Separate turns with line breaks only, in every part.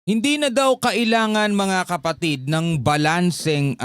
Hindi na daw kailangan mga kapatid ng balanseng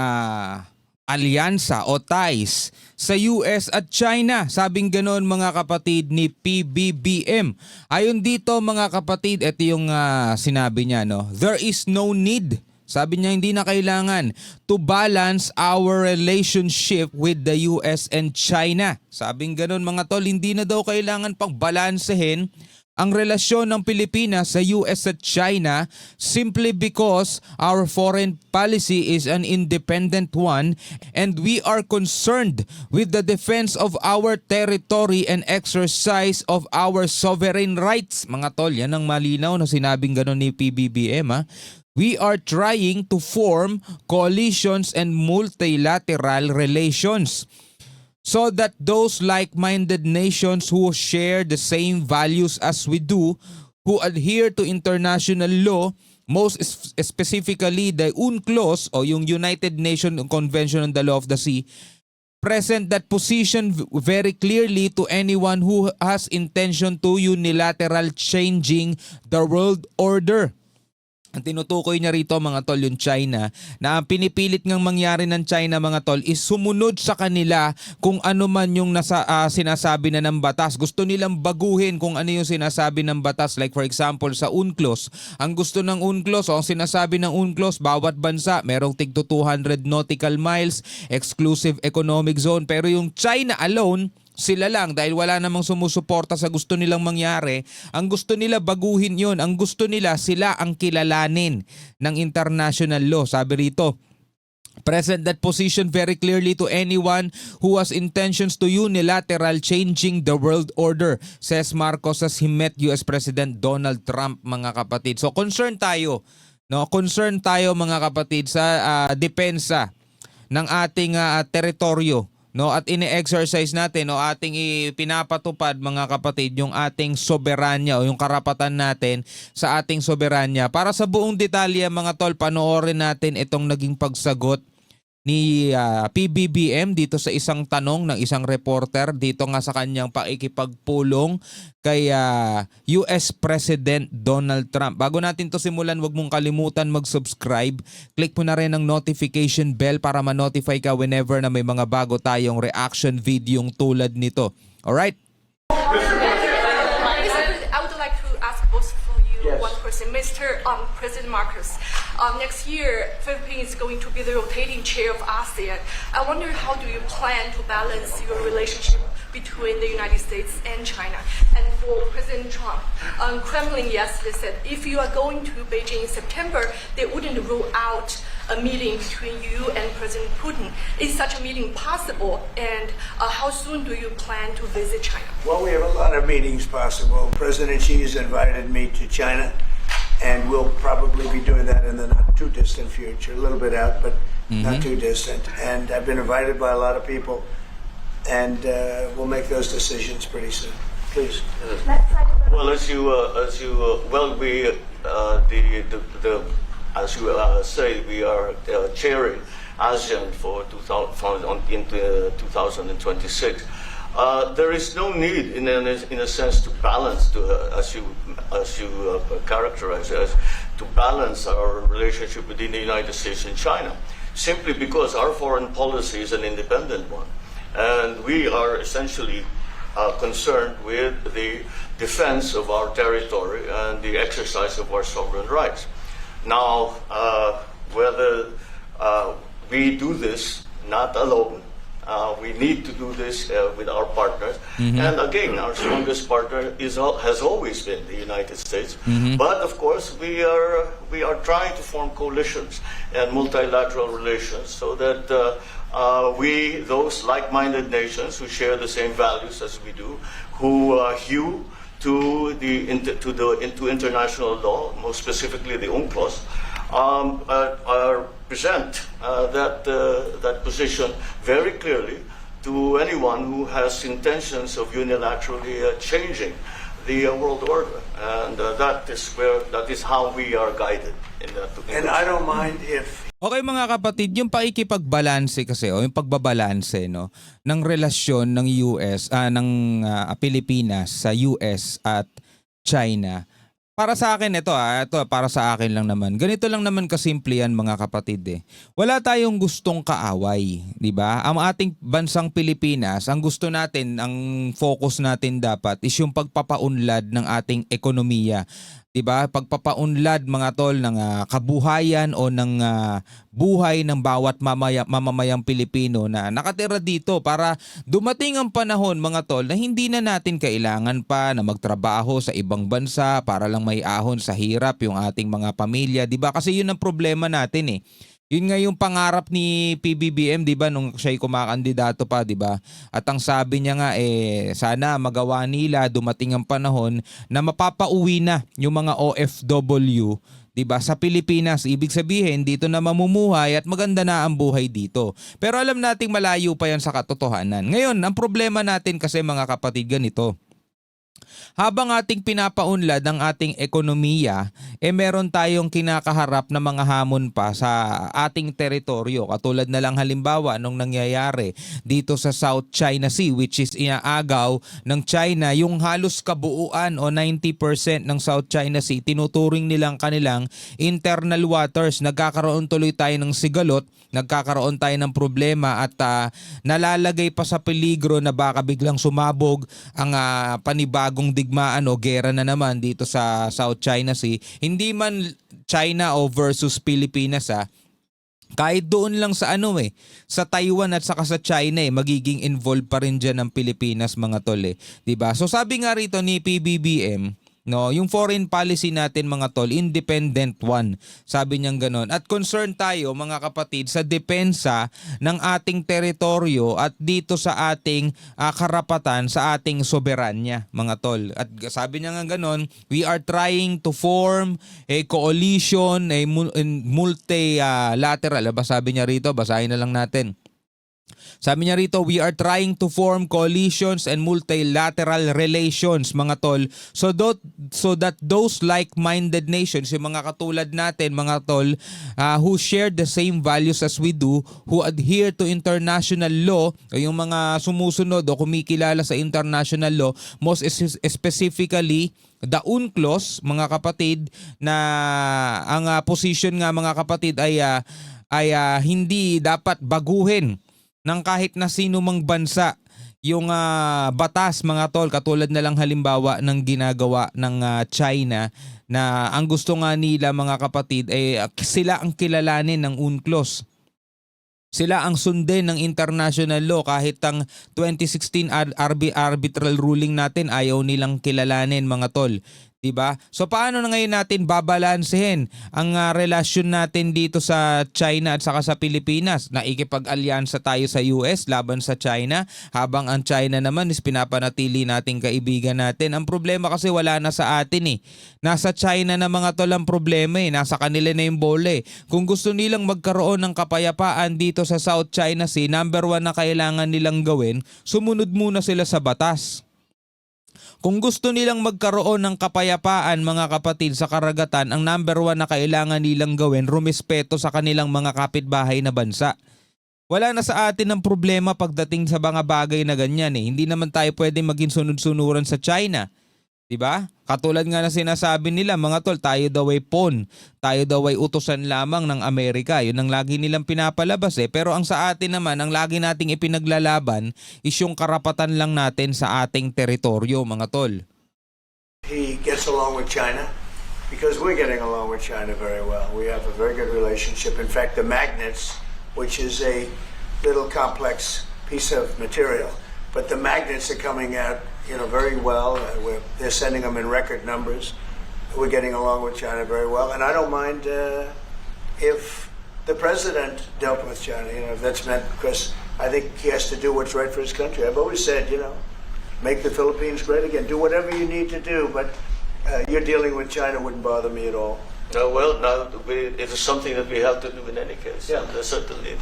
alyansa o ties sa US at China. Sabing ganon mga kapatid ni PBBM. Ayon dito mga kapatid, ito yung sinabi niya, no? There is no need. Sabi niya hindi na kailangan to balance our relationship with the US and China. Sabing ganon mga tol, hindi na daw kailangan pang balansehin ang relasyon ng Pilipinas sa US at China simply because our foreign policy is an independent one and we are concerned with the defense of our territory and exercise of our sovereign rights. Mga tol, yan ang malinaw na sinabing gano'n ni PBBM. We are trying to form coalitions and multilateral relations so that those like-minded nations who share the same values as we do, who adhere to international law, most specifically the UNCLOS o yung United Nations Convention on the Law of the Sea, present that position very clearly to anyone who has intention to unilateral changing the world order. Ang tinutukoy niya rito mga tol yung China na ang pinipilit ngang mangyari ng China mga tol is sumunod sa kanila kung ano man yung sinasabi na ng batas. Gusto nilang baguhin kung ano yung sinasabi ng batas. Like for example sa UNCLOS, ang gusto ng UNCLOS o ang sinasabi ng UNCLOS, bawat bansa merong tig to 200 nautical miles, exclusive economic zone. Pero yung China alone, sila lang dahil wala namang sumusuporta sa gusto nilang mangyari. Ang gusto nila baguhin yon. Ang gusto nila sila ang kilalanin ng international law. Sabi rito, present that position very clearly to anyone who has intentions to unilateral changing the world order, says Marcos as he met US President Donald Trump mga kapatid. So concern tayo, no? Concern tayo mga kapatid sa depensa ng ating teritoryo, no, at ini-exercise natin o ating ipinapatupad mga kapatid yung ating soberanya o yung karapatan natin sa ating soberanya. Para sa buong detalye mga tol, panoorin natin itong naging pagsagot ni PBBM dito sa isang tanong ng isang reporter dito nga sa kanyang pakikipagpulong kay US President Donald Trump. Bago natin to simulan, wag mong kalimutan mag-subscribe. Click mo na rin ang notification bell para ma-notify ka whenever na may mga bago tayong reaction video tulad nito. Alright?
I would like to ask both of you one question. Mr. President Marcos, next year, Philippines is going to be the rotating chair of ASEAN. I wonder how do you plan to balance your relationship between the United States and China? And for President Trump, Kremlin yesterday said if you are going to Beijing in September, they wouldn't rule out a meeting between you and President Putin. Is such a meeting possible? And how soon do you plan to visit China?
Well, we have a lot of meetings possible. President Xi has invited me to China, and we'll probably be doing that in the not too distant future. A little bit out, but not too distant. And I've been invited by a lot of people, and we'll make those decisions pretty soon. Please.
Well, as you say, we are chairing ASEAN for 2026. There is no need, in a sense, to balance, as you characterize it, to balance our relationship within the United States and China, simply because our foreign policy is an independent one, and we are essentially concerned with the defense of our territory and the exercise of our sovereign rights. Now, whether we do this not alone, we need to do this with our partners. And again, our strongest partner has always been the United States. But of course, we are trying to form coalitions and multilateral relations so that those like-minded nations who share the same values as we do, who hew to international law, most specifically the UNCLOS, present that position very clearly to anyone who has intentions of unilaterally changing the world order, and that is how we are guided in that.
And I don't mind if
Okay mga kapatid, yung pakikipagbalanse kasi o yung pagbabalanse no ng relasyon ng US ng Pilipinas sa US at China Para sa akin ito para sa akin lang naman. Ganito lang naman kasimple yan mga kapatid eh. Wala tayong gustong kaaway, 'di ba? Ang ating bansang Pilipinas, ang gusto natin, ang focus natin dapat is yung pagpapaunlad ng ating ekonomiya. 'Di ba? Pagpapaunlad mga tol ng kabuhayan o ng buhay ng bawat mamamayang Pilipino na nakatira dito para dumating ang panahon mga tol na hindi na natin kailangan pa na magtrabaho sa ibang bansa para lang may ahon sa hirap yung ating mga pamilya, 'di ba? Kasi yun ang problema natin eh. Yun nga yung pangarap ni PBBM, 'di ba, nung siya'y kumakandidato pa, 'di ba? At ang sabi niya nga sana magawa nila dumating ang panahon na mapapauwi na yung mga OFW, 'di ba, sa Pilipinas. Ibig sabihin dito na mamumuhay at maganda na ang buhay dito. Pero alam nating malayo pa 'yan sa katotohanan. Ngayon, ang problema natin kasi mga kapatid ganito. Habang ating pinapaunlad ang ating ekonomiya, meron tayong kinakaharap na mga hamon pa sa ating teritoryo. Katulad na lang halimbawa nung nangyayari dito sa South China Sea, which is inaagaw ng China yung halos kabuuan o 90% ng South China Sea. Tinuturing nilang kanilang internal waters. Nagkakaroon tuloy tayo ng sigalot, nagkakaroon tayo ng problema at nalalagay pa sa peligro na baka biglang sumabog ang panibagong digmaan o gera na naman dito sa South China Sea. Hindi man China o versus Pilipinas kahit doon lang sa sa Taiwan at saka sa China magiging involved pa rin diyan ang Pilipinas mga tol 'di ba? So sabi nga rito ni PBBM, no, yung foreign policy natin mga tol, independent one. Sabi niyang ganoon. At concerned tayo mga kapatid sa depensa ng ating teritoryo at dito sa ating karapatan sa ating soberanya mga tol. At sabi niya nga ganoon, we are trying to form a coalition, a multilateral. Sabi niya rito, basahin na lang natin. Sabi niya rito, we are trying to form coalitions and multilateral relations mga tol so that those like-minded nations, yung mga katulad natin mga tol, who share the same values as we do, who adhere to international law, o yung mga sumusunod o kumikilala sa international law, most specifically the UNCLOS mga kapatid, na ang position nga mga kapatid ay hindi dapat baguhin ng kahit na sino mang bansa yung batas mga tol, katulad na lang halimbawa ng ginagawa ng China na ang gusto nga nila mga kapatid ay sila ang kilalanin ng UNCLOS. Sila ang sundin ng international law kahit ang 2016 arbitral ruling natin ayaw nilang kilalanin mga tol. Diba? So paano na ngayon natin babalansehin ang relasyon natin dito sa China at saka sa Pilipinas? Naikipag-alyansa tayo sa US laban sa China habang ang China naman is pinapanatili nating kaibigan natin. Ang problema kasi wala na sa atin Nasa China na mga tol ang problema Nasa kanila na yung bola Kung gusto nilang magkaroon ng kapayapaan dito sa South China Sea, number 1 na kailangan nilang gawin, sumunod muna sila sa batas. Kung gusto nilang magkaroon ng kapayapaan mga kapatid sa karagatan, ang number 1 na kailangan nilang gawin, rumispeto sa kanilang mga kapitbahay na bansa. Wala na sa atin ang problema pagdating sa mga bagay na ganyan Hindi naman tayo pwede maging sunod-sunuran sa China. Diba? Katulad nga na sinasabi nila mga tol, tayo daw ay pawn, tayo daw ay utusan lamang ng Amerika. Yun ang lagi nilang pinapalabas Pero ang sa atin naman, ang lagi nating ipinaglalaban is yung karapatan lang natin sa ating teritoryo mga tol.
He gets along with China because we're getting along with China very well. We have a very good relationship. In fact, the magnets, which is a little complex piece of material, but the magnets are coming out very well. They're sending them in record numbers. We're getting along with China very well. And I don't mind if the president dealt with China, if that's meant, because I think he has to do what's right for his country. I've always said, make the Philippines great again. Do whatever you need to do, but you're dealing with China wouldn't bother me at all.
It is something that we have to do in any case. Yeah, certainly.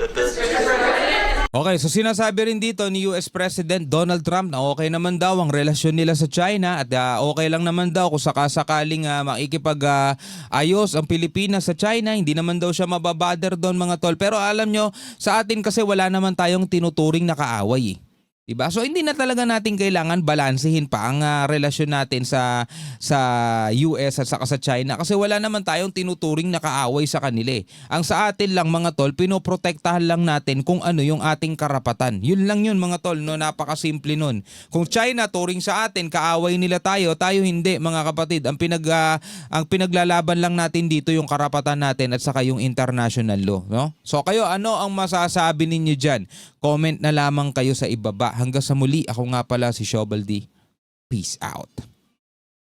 Okay, so sinasabi rin dito ni US President Donald Trump na okay naman daw ang relasyon nila sa China at okay lang naman daw kung sakasakaling makikipag-ayos ang Pilipinas sa China. Hindi naman daw siya mababader doon mga tol. Pero alam nyo, sa atin kasi wala naman tayong tinuturing na kaaway Diba? So hindi na talaga natin kailangan balansehin pa ang relasyon natin sa US at saka sa China kasi wala naman tayong tinuturing na kaaway sa kanila. Ang sa atin lang mga tol, pinoprotektahan lang natin kung ano yung ating karapatan. Yun lang yun mga tol, no? Napakasimple nun. Kung China turing sa atin, kaaway nila tayo hindi mga kapatid. Ang pinaglalaban lang natin dito yung karapatan natin at saka yung international law, no? So kayo, ano ang masasabi ninyo dyan? Comment na lamang kayo sa ibaba. Hanggang sa muli, ako nga pala si Shobaldi. Peace out.